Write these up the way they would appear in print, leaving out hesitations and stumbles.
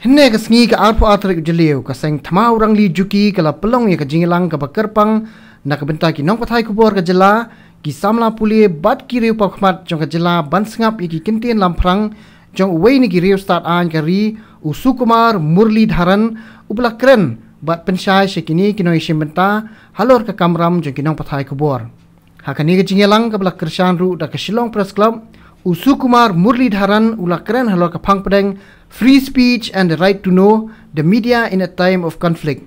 Henne ka sngi ka arpo atrik jeleu ka seng thamau rangli juki ka la pelong ye ka jingilang ka bakerpang na ka benta ki nong Pathai Khubor ka jela ki samla pulie bat ki reu pakhmat jong ka jela ban sngap ye ki kintien lamprang jong wei ni ki reu start an ka ri Usukumar Murli Dharan ubla kren bat pensyai sekini kinoi benta Halor ka kamram jong ki nong Pathai Khubor hakani ka jingilang ka bla kershan ru da ka Shillong Press Club Usukumar Murli Dharan ula kren Halor ka phang pedeng free speech and the right to know the media in a time of conflict.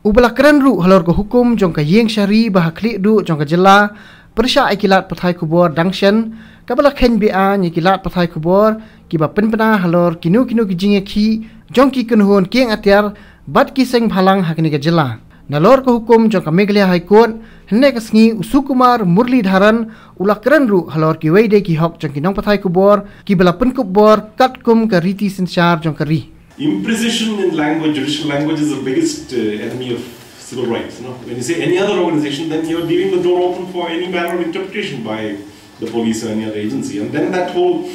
Ubala keren ru Halor ko hukum jong ka yeng syari bah klik ru jong ka jela persya ikilat Pathai Khubor dangshen kabala khen bia ni kilat Pathai Khubor ki ba penpena Halor kinu ki jinge ki jong ki kenhon keng atyar bat ki seng bhalang hakni ka jela. Nalor ko hukum jong ka Meghalaya High Court henne ka sngi Usukumar Murli Dharan ula keren ru Halor ki weide ki hok jong ki nong Pathai Khubor ki bala penkup bor kat kum ka riti sensyar jong ka ri. Imprecision in language, judicial language is the biggest enemy of civil rights. When you say any other organization, then you're leaving the door open for any manner of interpretation by the police or any other agency. And then that whole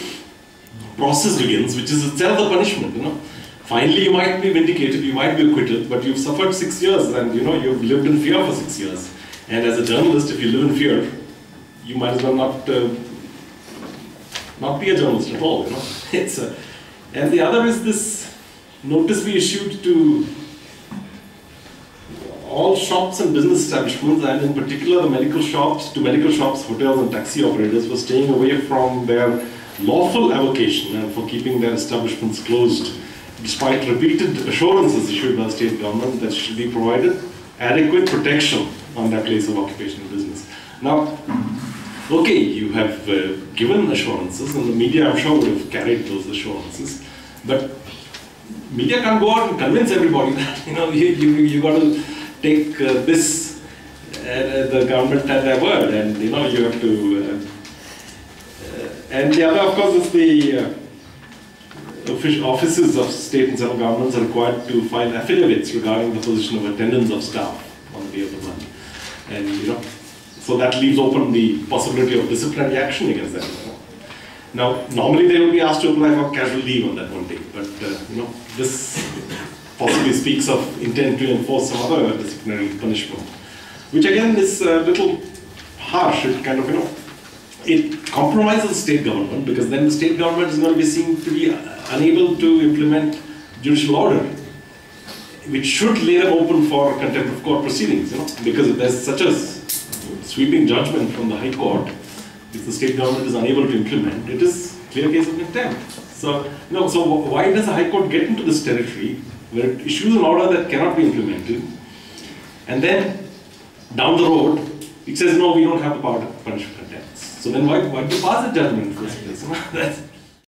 process begins, which is itself a punishment. Finally, you might be vindicated, you might be acquitted, but you've suffered 6 years and you've lived in fear for 6 years. And as a journalist, if you live in fear, you might as well not be a journalist at all. And the other is this notice we issued to all shops and business establishments, and in particular the medical shops, hotels and taxi operators for staying away from their lawful avocation and for keeping their establishments closed, despite repeated assurances issued by the state government that should be provided adequate protection on their place of occupation and business. Now, okay, you have given assurances, and the media, I'm sure, would have carried those assurances, but media can't go out and convince everybody that you got to take this the government at their word, and you have to. And the other, of course, is the official offices of state and central governments are required to file affidavits regarding the position of attendance of staff on the day of the month, and so that leaves open the possibility of disciplinary action against them. Now, normally they will be asked to apply for casual leave on that one day, but this possibly speaks of intent to enforce some other disciplinary punishment, which again is a little harsh. It kind of, it compromises the state government, because then the state government is going to be seen to be unable to implement judicial order, which should lay them open for contempt of court proceedings, because if there's such a sweeping judgment from the High Court, if the state government is unable to implement, it is a clear case of contempt. So, so why does the High Court get into this territory where it issues an order that cannot be implemented, and then down the road it says, no, we don't have the power to punish for contempt. So then why do you pass a judgment in the first place?